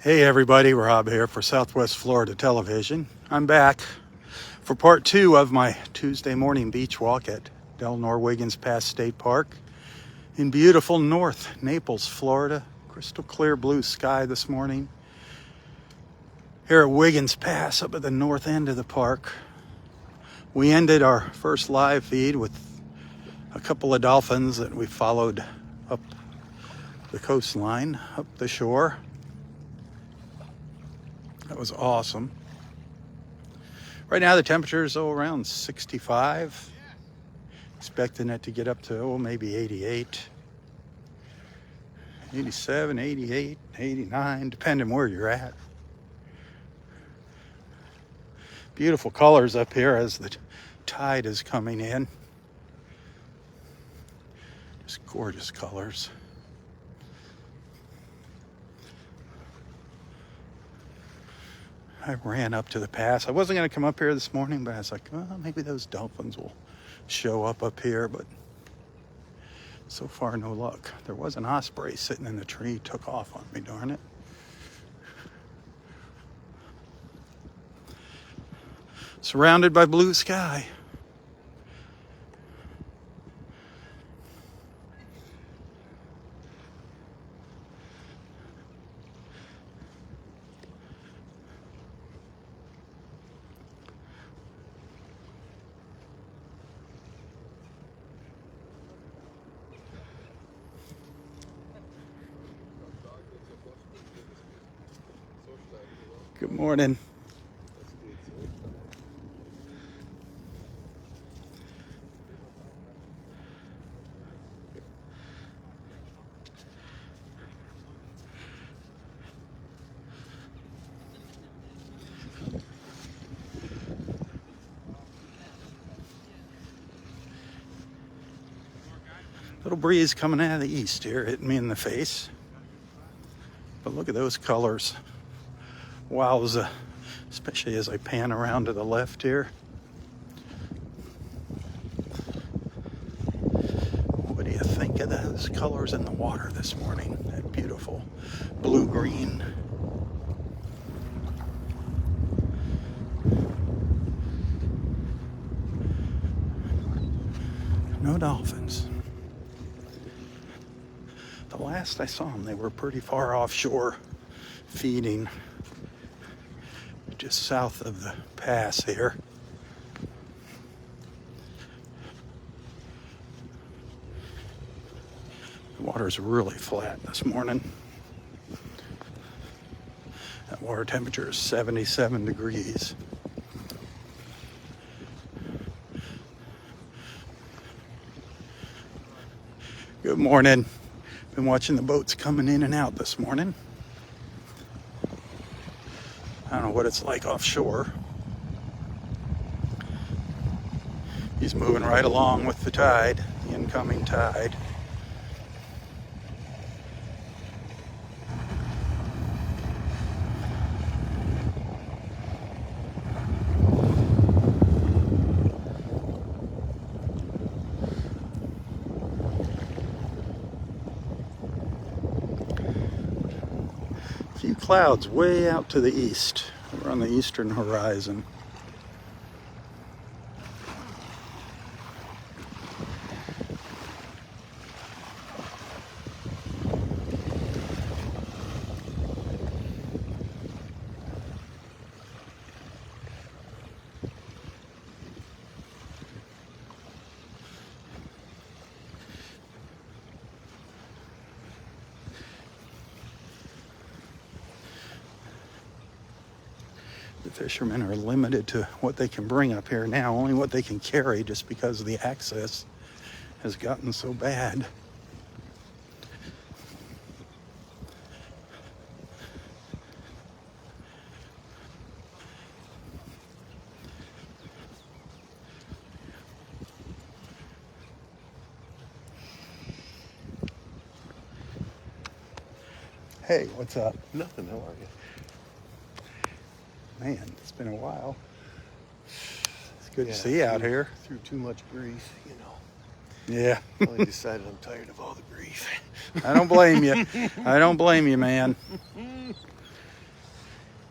Hey everybody, Rob here for Southwest Florida Television. I'm back for part 2 of my Tuesday morning beach walk at Delnor-Wiggins Pass State Park in beautiful North Naples, Florida. Crystal clear blue sky this morning. Here at Wiggins Pass up at the north end of the park. We ended our first live feed with a couple of dolphins that we followed up the coastline, up the shore. That was awesome. Right now the temperature is around 65. Expecting it to get up to maybe 88, 87, 88, 89, depending where you're at. Beautiful colors up here as the tide is coming in. Just gorgeous colors. I ran up to the pass. I wasn't going to come up here this morning, but I was like, well, maybe those dolphins will show up here, but so far no luck. There was an osprey sitting in the tree, took off on me, darn it. Surrounded by blue sky. Good morning. Little breeze coming out of the east here, hitting me in the face. But look at those colors. Wowza, especially as I pan around to the left here. What do you think of those colors in the water this morning? That beautiful blue-green. No dolphins. The last I saw them, they were pretty far offshore, feeding just south of the pass here. The water's really flat this morning. That water temperature is 77 degrees. Good morning. Been watching the boats coming in and out this morning. I don't know what it's like offshore. He's moving right along with the tide, the incoming tide. A few clouds way out to the east. We're on the eastern horizon. The fishermen are limited to what they can bring up here now, only what they can carry, just because the access has gotten so bad. Hey, what's up? Nothing, how are you? Man, it's been a while. It's good to see you out here. Through too much grief, you know. Yeah. I decided I'm tired of all the grief. I don't blame you. I don't blame you, man.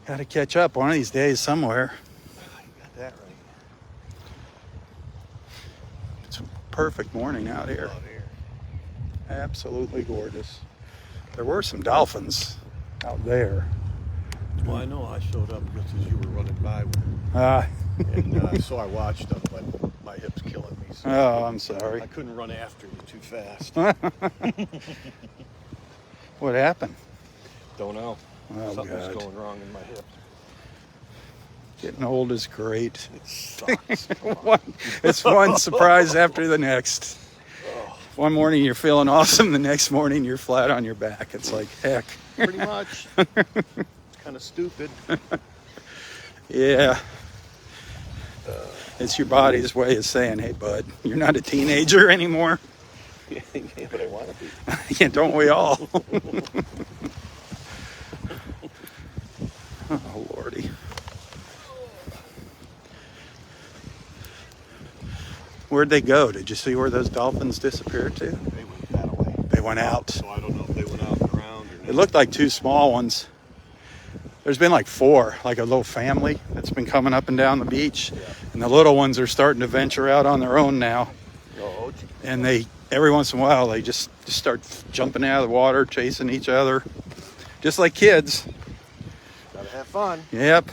Got to catch up one of these days somewhere. You got that right. It's a perfect morning out here. Out here. Absolutely gorgeous. There were some dolphins out there. Well, I know I showed up just as you were running by. Ah, And so I watched them, but my hip's killing me. So oh, I'm sorry. I couldn't run after you too fast. What happened? Don't know. Oh, Something's God. going wrong in my hip. Getting old is great. It sucks. It's one surprise after the next. One morning you're feeling awesome, the next morning you're flat on your back. It's like, heck. Pretty much. It's kind of stupid. Yeah. It's your body's way of saying, hey, bud, you're not a teenager anymore. Yeah, but I want to be. Yeah, don't we all? Oh, Lordy. Where'd they go? Did you see where those dolphins disappeared to? They went that way. They went out. So I don't know if they went out and around or not. It looked like two small ones. There's been like four, like a little family that's been coming up and down the beach. Yeah. And the little ones are starting to venture out on their own now. Oh, And they, every once in a while, they just start jumping out of the water, chasing each other. Just like kids. gotta have fun. Yep.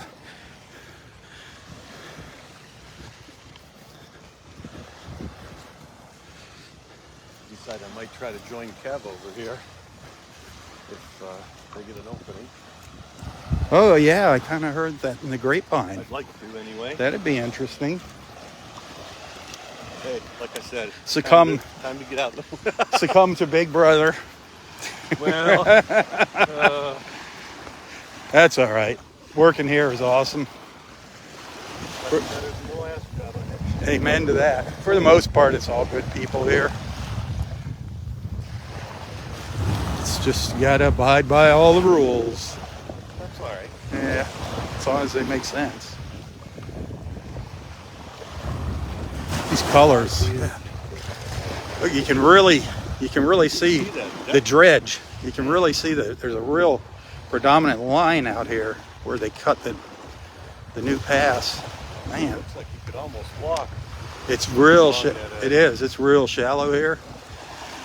Decide I might try to join Kev over here if they get an opening. Oh, yeah, I kind of heard that in the grapevine. I'd like to anyway. That'd be interesting. Hey, like I said, Succumb. Time to get out. Succumb to Big Brother. Well, That's all right. Working here is awesome. better than the last job I had. Amen to that. For the most part, it's all good people here. It's just you gotta abide by all the rules. That's all right. Yeah, as long as they make sense. These colors. Look, you can really see the dredge. You can really see that there's a real predominant line out here where they cut the new pass. Man, Looks like you could almost walk. it's real. Along that edge. It is. It's real shallow here.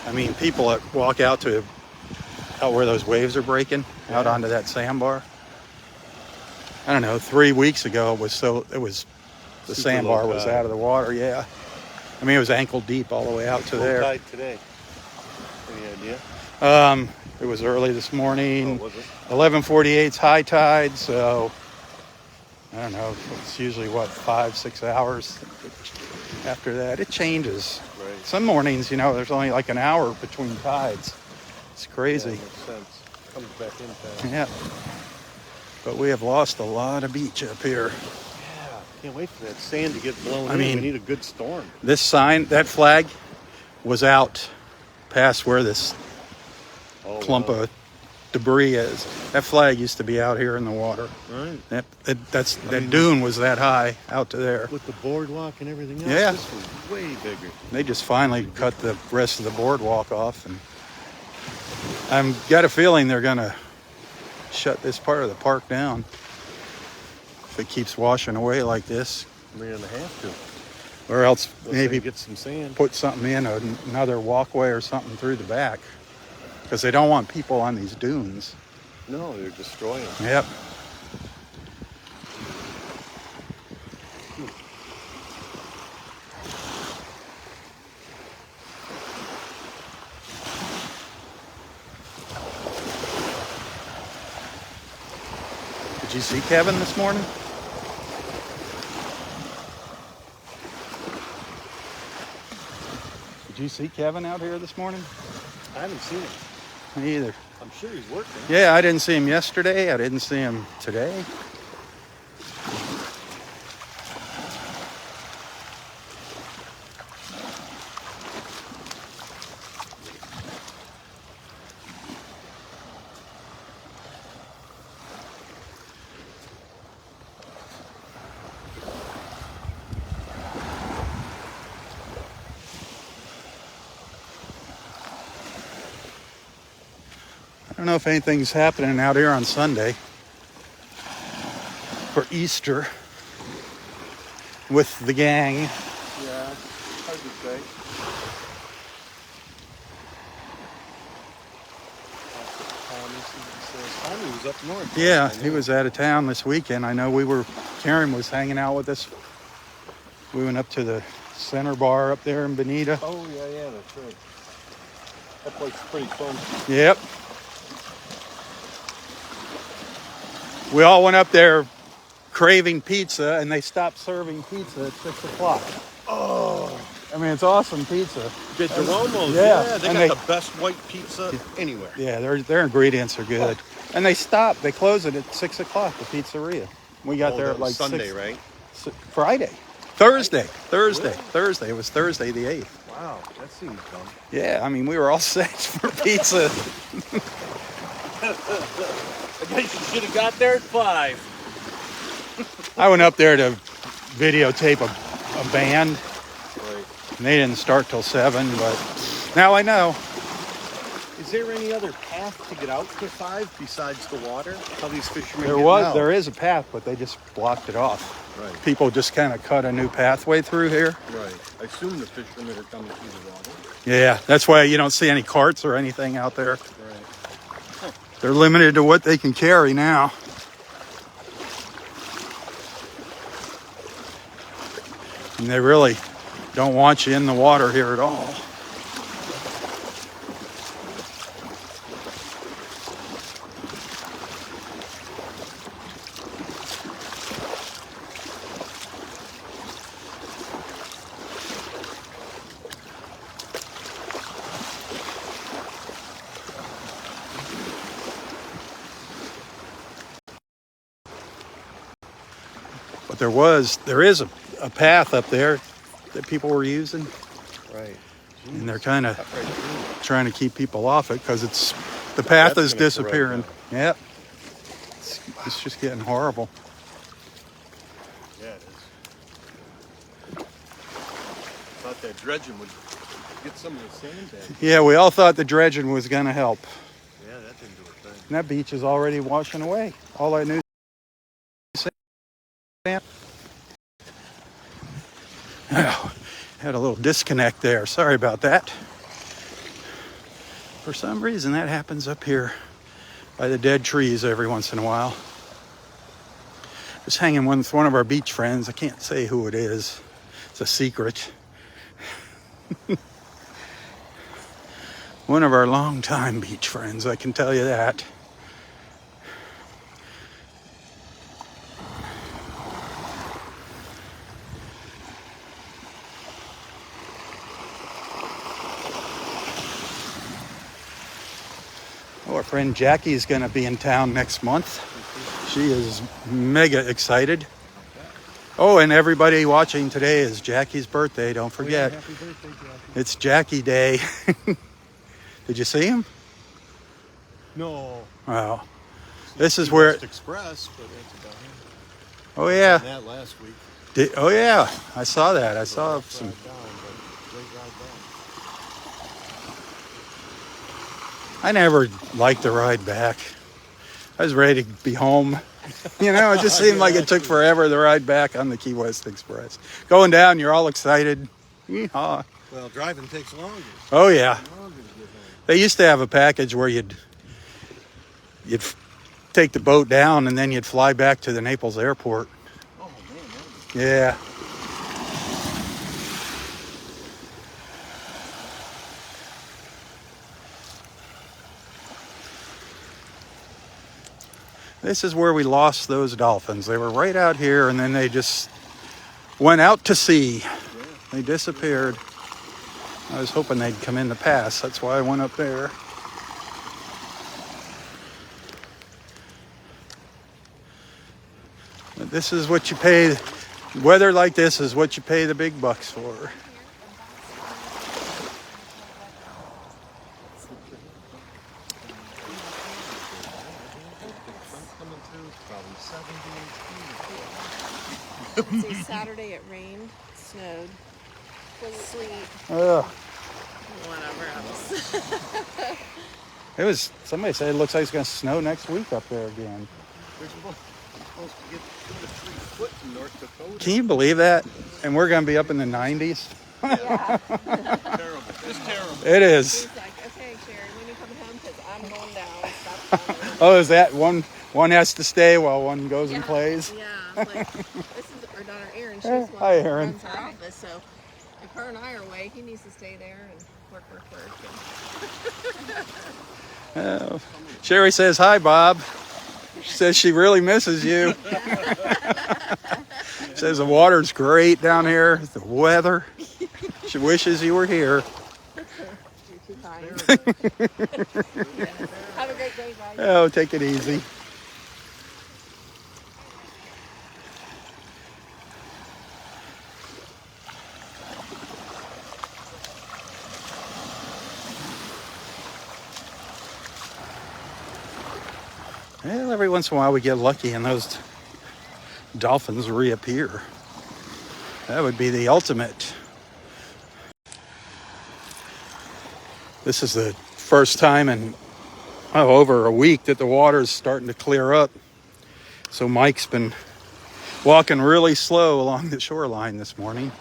I mean, people that walk out where those waves are breaking out onto that sandbar. I don't know. 3 weeks ago, the Super sandbar low was tide. out of the water. Yeah, I mean it was ankle deep all the way out to Low there. tide today. Any idea? It was early this morning. Oh, was it? 11:48's high tide, so I don't know. It's usually 5-6 hours after that. It changes. Right. Some mornings, there's only like an hour between tides. It's Yeah, crazy. makes sense. Comes back in fast. Yeah. But we have lost a lot of beach up here. Yeah, can't wait for that sand to get blown I in. mean- We need a good storm. This sign, that flag, was out past where this Oh, clump wow. of debris is. That flag used to be out here in the water. Right. That dune was that high out to there. With the boardwalk and everything else, Yeah. this was way bigger. They just finally cut the rest of the boardwalk off, and I've got a feeling they're gonna shut this part of the park down if it keeps washing away like this, We're gonna have to. or else Unless maybe they get some sand. put something in, another walkway or something through the back, because they don't want people on these dunes. No, they're destroying. Yep. Did you see Kevin this morning? Did you see Kevin out here this morning? I haven't seen him. Me either. I'm sure he's working. Yeah, I didn't see him yesterday. I didn't see him today. I don't know if anything's happening out here on Sunday. for Easter with the gang. Yeah, hard to say. Tommy was up north. Yeah, he was out of town this weekend. I know Karen was hanging out with us. We went up to the center bar up there in Bonita. Oh, yeah, that's right. That place is pretty fun. Yep. We all went up there craving pizza, and they stopped serving pizza at 6 o'clock. Oh. I mean, it's awesome pizza. The Duomo's, yeah, they got the best white pizza anywhere. Yeah, their ingredients are good. And they close it at 6 o'clock, the pizzeria. We got there at like Sunday, 6, right? Friday. Thursday. Really? Thursday. It was Thursday the 8th. Wow, that seems fun. Yeah, I mean, we were all set for pizza. I guess you should have got there at 5. I went up there to videotape a band. Right. And they didn't start till 7, but now I know. Is there any other path to get out to 5 besides the water? How these fishermen get out? There is a path, but they just blocked it off. Right. People just kind of cut a new pathway through here. Right. I assume the fishermen are coming through the water. Yeah, that's why you don't see any carts or anything out there. Right. They're limited to what they can carry now. And they really don't want you in the water here at all. But there is a path up there that people were using. Right. Jeez. And they're kind of trying to keep people off it because the path is disappearing. Yep. It's just getting horrible. Yeah, it is. Thought that dredging would get some of the sand back. Yeah, we all thought the dredging was going to help. Yeah, that didn't do a thing. And that beach is already washing away. All I knew. Oh, had a little disconnect there. Sorry about that. For some reason, that happens up here by the dead trees every once in a while. Just hanging with one of our beach friends. I can't say who it is. It's a secret. One of our longtime beach friends, I can tell you that. Our friend Jackie is going to be in town next month. She is mega excited. Oh, and everybody watching today is Jackie's birthday. Don't forget. Happy birthday, Jackie. It's Jackie Day. Did you see him? No. Oh. This is where... Express, but that's about him. Oh, yeah. That last week. Oh, yeah. I saw that. I saw some... I never liked the ride back. I was ready to be home. You know, it just seemed like it took forever the ride back on the Key West Express. Going down, you're all excited. Yeehaw. Well, driving takes longer. Oh, yeah. They used to have a package where you'd take the boat down and then you'd fly back to the Naples airport. Oh, man. Yeah. This is where we lost those dolphins. They were right out here, and then they just went out to sea. They disappeared. I was hoping they'd come in the pass. That's why I went up there. But this is what you pay. Weather like this is what you pay the big bucks for. Let's see, Saturday it rained, snowed, sleet, Ugh. whatever else. Somebody said it looks like it's going to snow next week up there again. We're supposed to get the North Dakota. Can you believe that? And we're going to be up in the 90s. Yeah. Terrible. It's terrible. It is. He's like, okay, Sherry, when you coming home? Because I'm going down. Stop calling. Oh, is that one has to stay while one goes and Yeah. plays? Yeah. Like, this is our daughter Erin. She's one Hi, that Erin. runs our office. So if her and I are away, he needs to stay there and work. Sherry says, hi, Bob. She says she really misses you. Says the water's great down here, the weather. She wishes you were here. You're too kind. Have a great day, guys. Oh, take it easy. Well, every once in a while we get lucky and those dolphins reappear. That would be the ultimate. This is the first time in over a week that the water is starting to clear up. So Mike's been walking really slow along the shoreline this morning,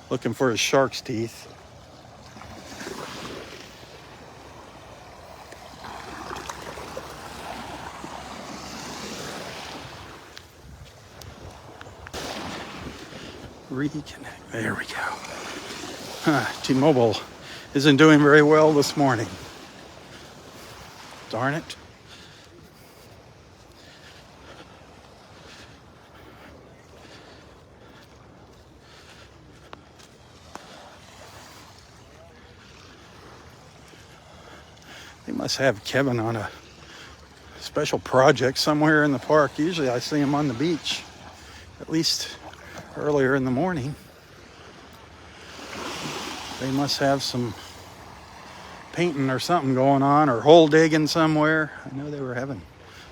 looking for his shark's teeth. Reconnect. There we go. T-Mobile isn't doing very well this morning. Darn it. They must have Kevin on a special project somewhere in the park. Usually I see him on the beach, at least earlier in the morning. They must have some painting or something going on, or hole digging somewhere. I know they were having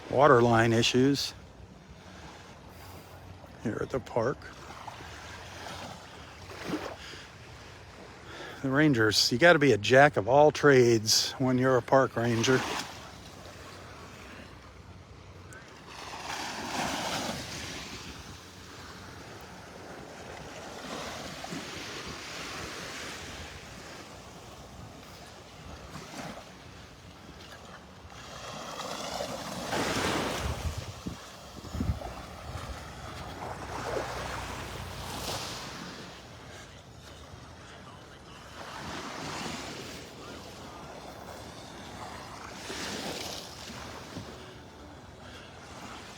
water line issues here at the park. The rangers, you got to be a jack of all trades when you're a park ranger.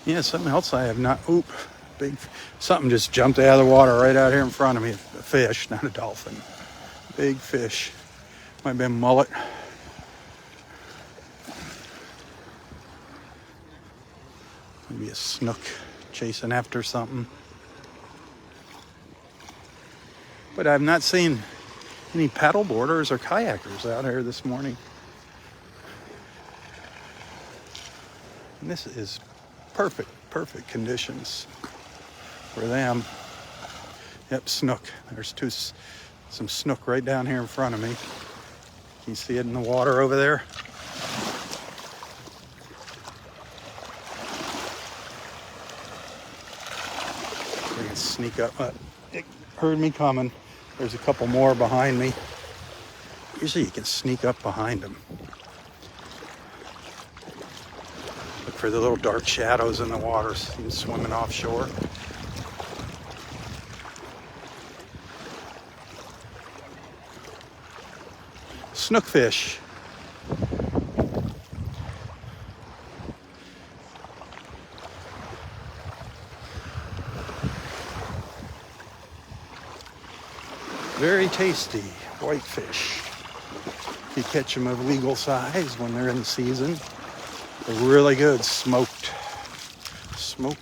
Yeah, something else I have not. Big. Something just jumped out of the water right out here in front of me. A fish, not a dolphin. Big fish. Might be a mullet. Maybe a snook chasing after something. But I've not seen any paddle boarders or kayakers out here this morning. And this is perfect conditions for them. Yep, snook. There's some snook right down here in front of me. Can you see it in the water over there? They can sneak up. It heard me coming. There's a couple more behind me. Usually you can sneak up behind them. Look for the little dark shadows in the water swimming offshore. Snookfish. Very tasty whitefish. If you catch them of legal size when they're in season, they're really good smoked snook.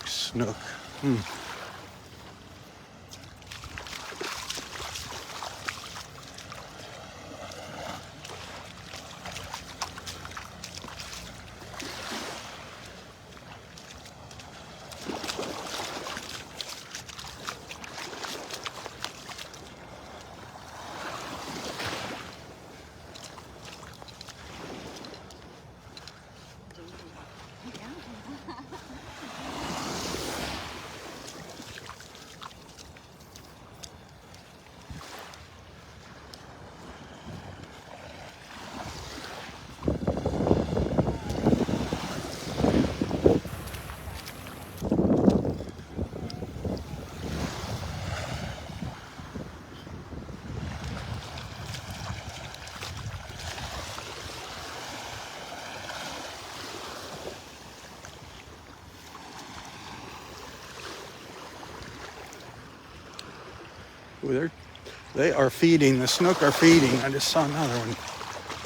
They are feeding. The snook are feeding. I just saw another one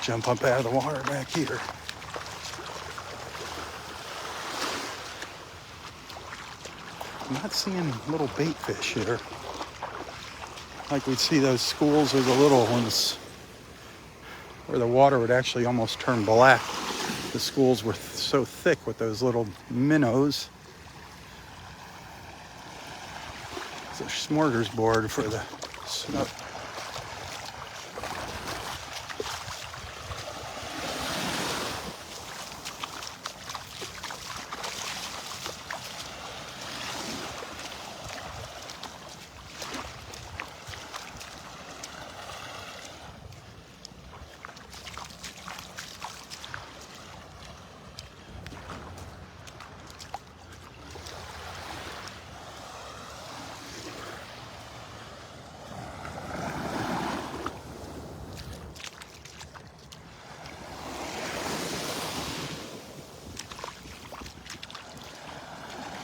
jump up out of the water back here. I'm not seeing little bait fish here. Like we'd see those schools or the little ones where the water would actually almost turn black. The schools were so thick with those little minnows. It's a smorgasbord for the snook.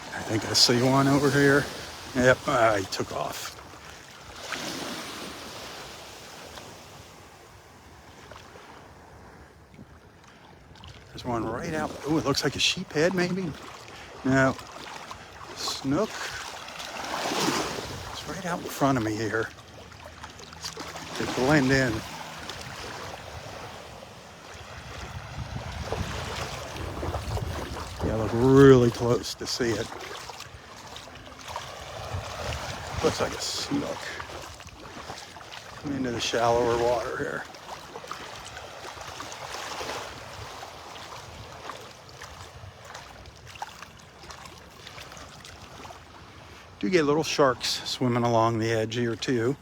I think I see one over here. Yep, he took off. There's one right out. Oh, it looks like a sheephead maybe. No, snook. It's right out in front of me here. They blend in. Yeah, look really close to see it. Looks like a snook. Come into the shallower water here. Do get little sharks swimming along the edge here too.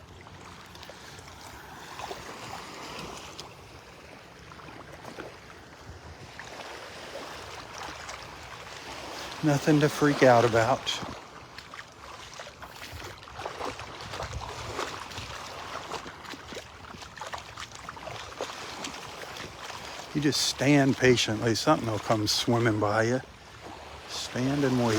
Nothing to freak out about. You just stand patiently. Something will come swimming by you. Stand and wait.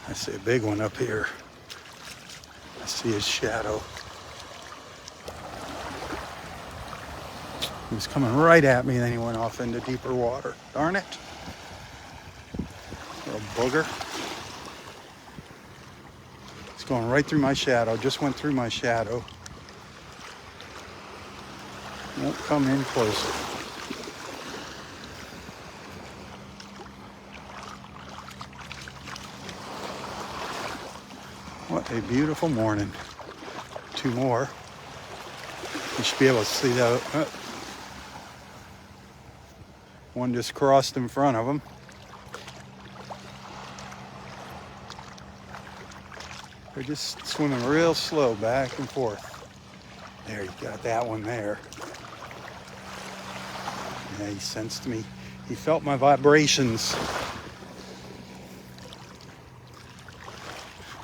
I see a big one up here. I see his shadow. He was coming right at me, then he went off into deeper water. Darn it. Little booger. It's going right through my shadow. Just went through my shadow. Won't come in closer. What a beautiful morning. Two more. You should be able to see that. One just crossed in front of them. They're just swimming real slow back and forth. There, you got that one there. Yeah, he sensed me. He felt my vibrations.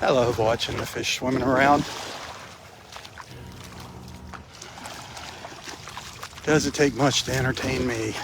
I love watching the fish swimming around. Doesn't take much to entertain me.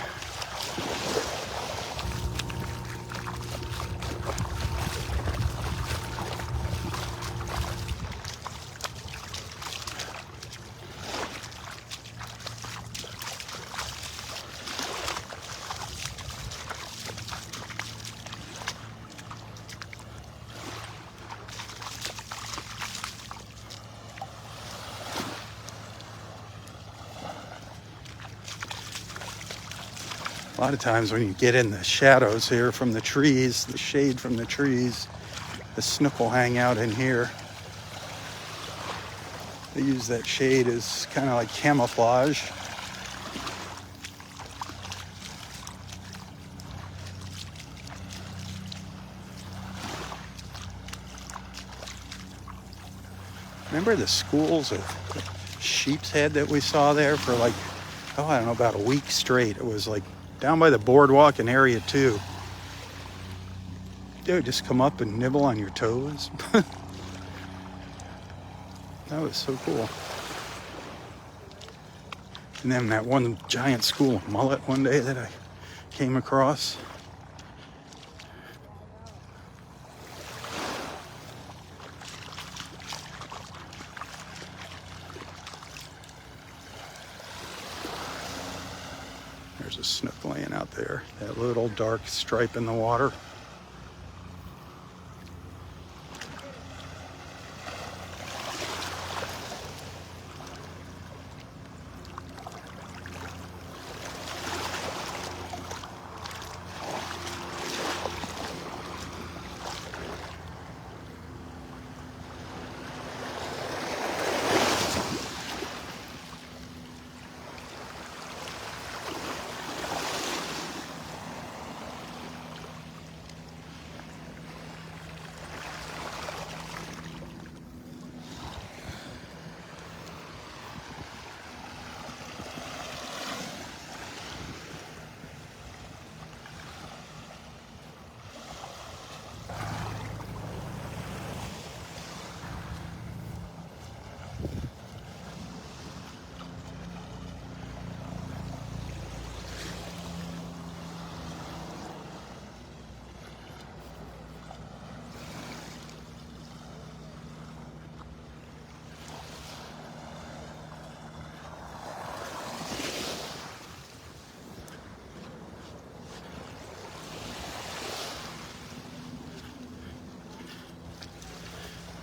A lot of times when you get in the shadows here from the trees, the shade from the trees, the snook will hang out in here. They use that shade as kind of like camouflage. Remember the schools of sheep's head that we saw there for like, I don't know, about a week straight. It was like down by the boardwalk in area 2. They would just come up and nibble on your toes. That was so cool. And then that one giant school of mullet one day that I came across. There's a snook laying out there. That little dark stripe in the water.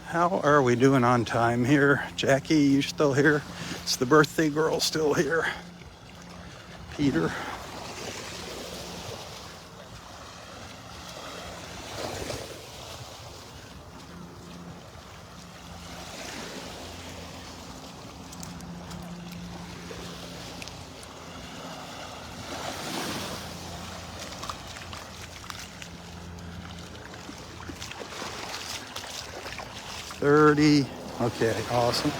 How are we doing on time here? Jackie, you still here? Is the birthday girl still here? Peter? $30. Okay, awesome.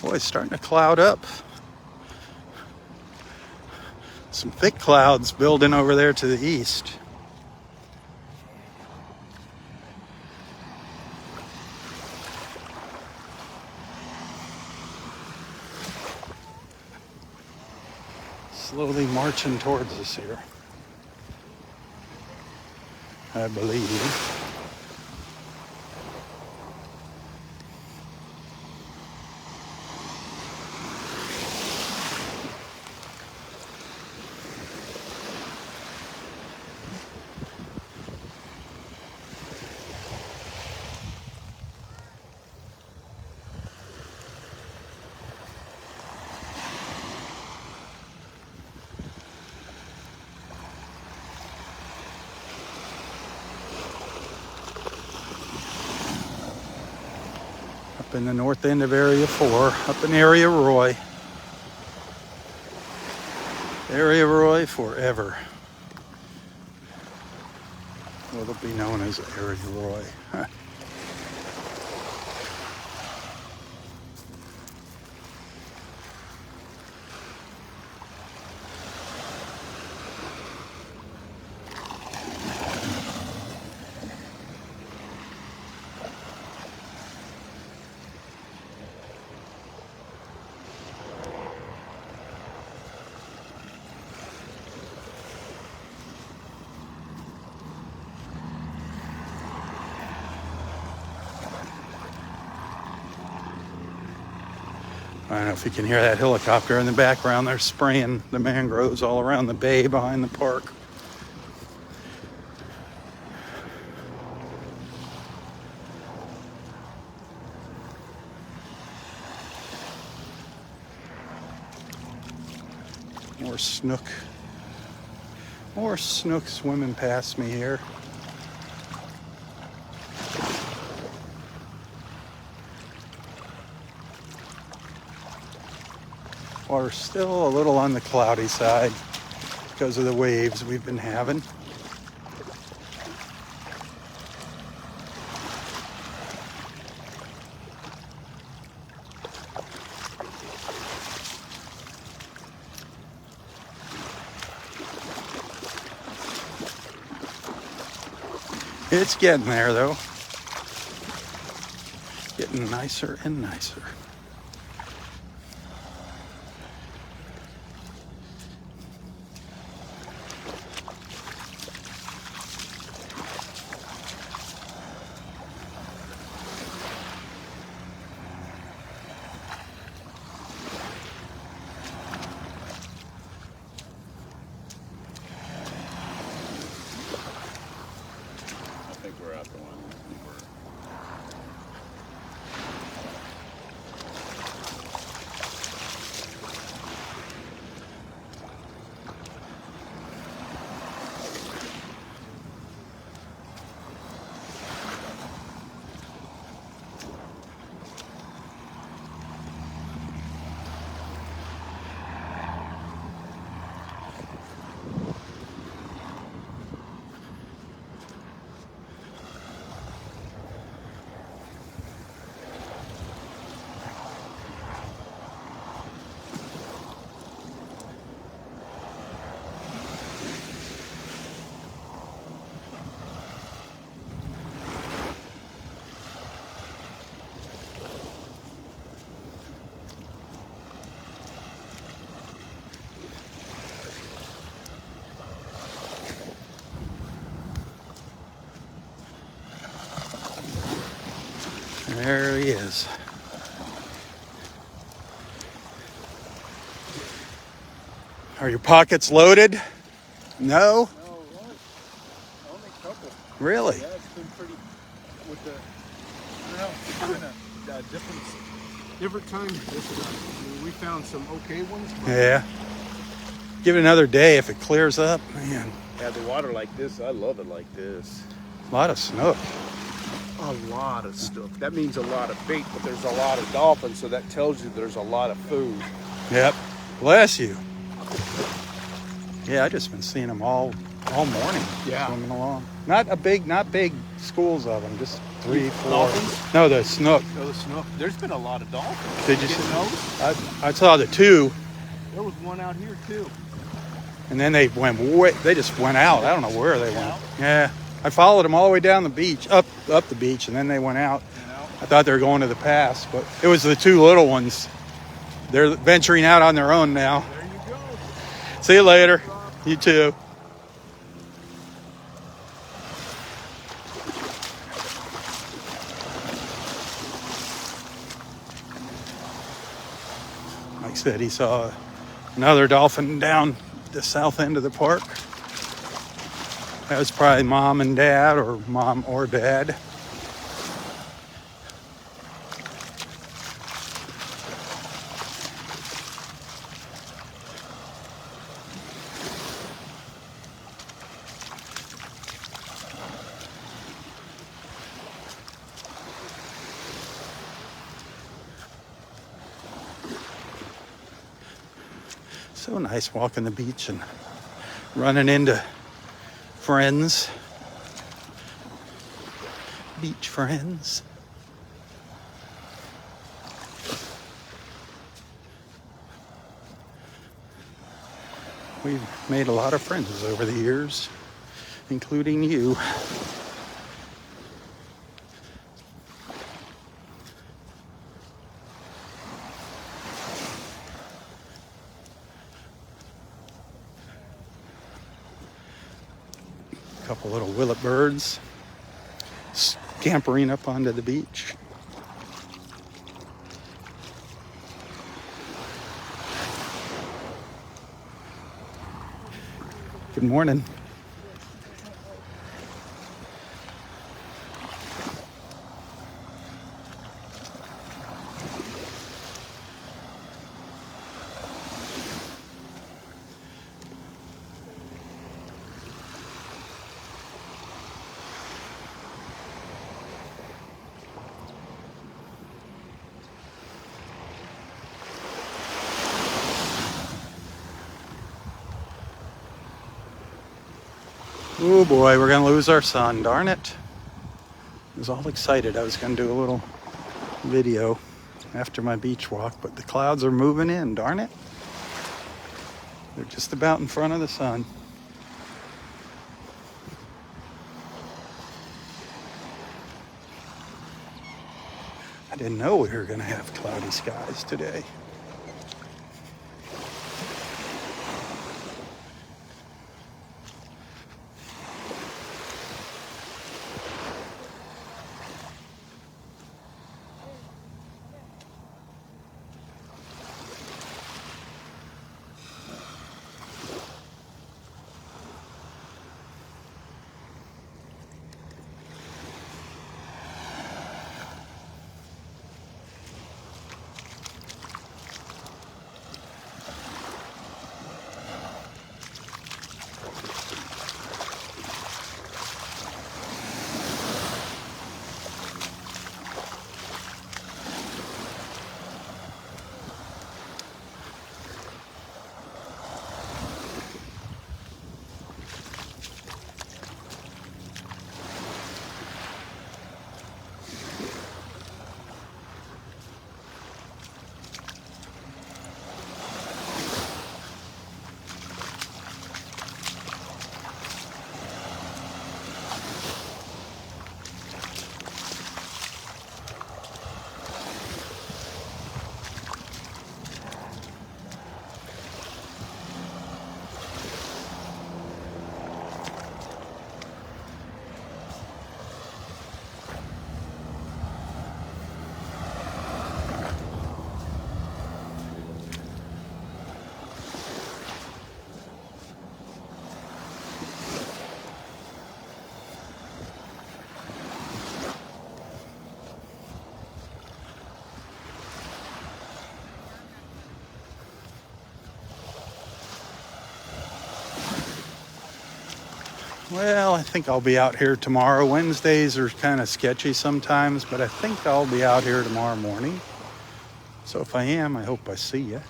Boy, it's starting to cloud up. Some thick clouds building over there to the east. Slowly marching towards us here, I believe. Up in the north end of Area 4, up in Area Roy. Area Roy forever. Well, it'll be known as Area Roy. I don't know if you can hear that helicopter in the background. They're spraying the mangroves all around the bay behind the park. More snook. More snook swimming past me here. Water's still a little on the cloudy side because of the waves we've been having. It's getting there though. Getting nicer and nicer. I think we're out the one. There he is. Are your pockets loaded? No? No, only a couple. Really? Yeah, it's been pretty with the, I don't know, it's been a different time this time. I mean, we found some okay ones. Yeah. Give it another day if it clears up. Man, Yeah, the water like this, I love it like this. a lot of snook. A lot of stuff. That means a lot of bait, but there's a lot of dolphins, so that tells you there's a lot of food. Yep. Bless you. Yeah, I just been seeing them all morning. Yeah. Swimming along. Not big schools of them. Just 3, 4. Dolphins? No, the snook. Oh, the snook. There's been a lot of dolphins. Did you Getting see? those? I saw the 2, There was one out here too. and then they they just went out. I don't know where they went. Out? Yeah. I followed them all the way down the beach, up the beach, and then they went out. You know? I thought they were going to the pass, but it was the 2 little ones. They're venturing out on their own now. There you go. See you later. You too. Like I said, he saw another dolphin down the south end of the park. That was probably mom and dad, or mom or dad. So nice walking the beach and running into friends, beach friends. We've made a lot of friends over the years, including you. A couple little willet birds scampering up onto the beach. Good morning. Oh boy, we're gonna lose our sun, darn it. I was all excited I was gonna do a little video after my beach walk, but the clouds are moving in, darn it. They're just about in front of the sun. Didn't know we were going to have cloudy skies today. Well, I think I'll be out here tomorrow. Wednesdays are kind of sketchy sometimes, but I think I'll be out here tomorrow morning. So if I am, I hope I see you.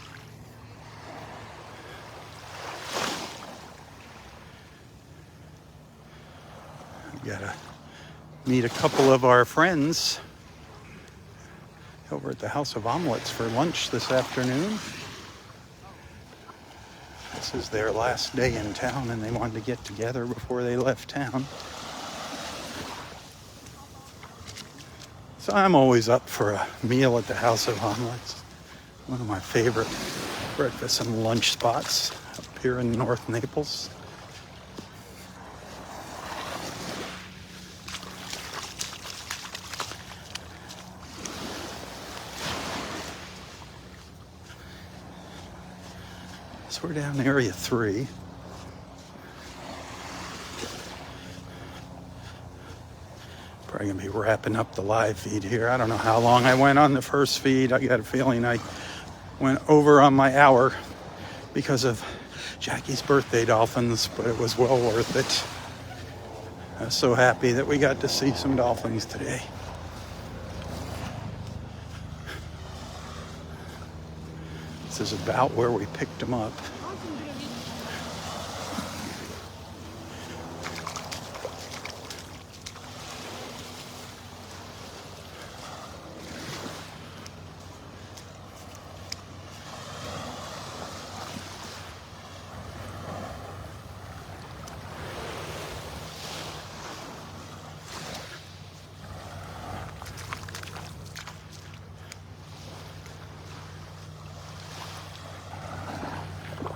I've got to meet a couple of our friends over at the House of Omelets for lunch this afternoon. This is their last day in town, and they wanted to get together before they left town. So I'm always up for a meal at the House of Omelets. One of my favorite breakfast and lunch spots up here in North Naples. So we're down in Area 3. Probably gonna be wrapping up the live feed here. I don't know how long I went on the first feed. I got a feeling I went over on my hour because of Jackie's birthday dolphins, but it was well worth it. I was so happy that we got to see some dolphins today. This is about where we picked them up.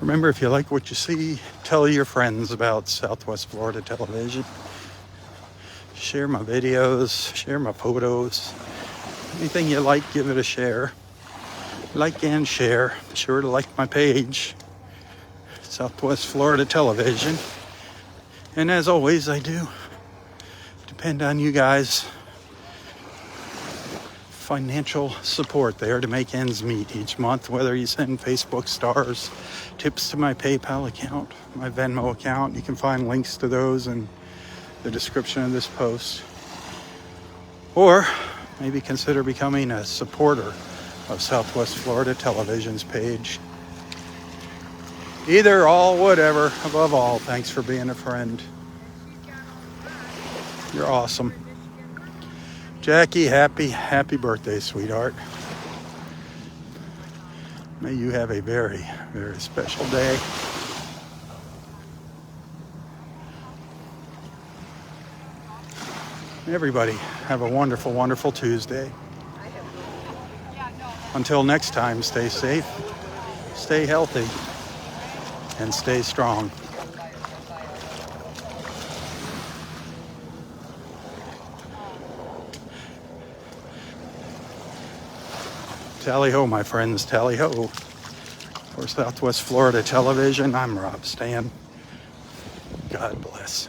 Remember, if you like what you see, tell your friends about Southwest Florida Television. Share my videos, share my photos. Anything you like, give it a share. Like and share. Be sure to like my page, Southwest Florida Television. And as always, I do depend on you guys' financial support there to make ends meet each month, whether you send Facebook stars, tips to my PayPal account, my Venmo account. You can find links to those in the description of this post. Or maybe consider becoming a supporter of Southwest Florida Television's page. Either, all, whatever. Above all, thanks for being a friend. You're awesome. Jackie, happy birthday, sweetheart. May you have a very, very special day. Everybody, have a wonderful, wonderful Tuesday. Until next time, stay safe, stay healthy, and stay strong. Tally-ho, my friends, tally-ho. For Southwest Florida Television, I'm Robb Stan. God bless.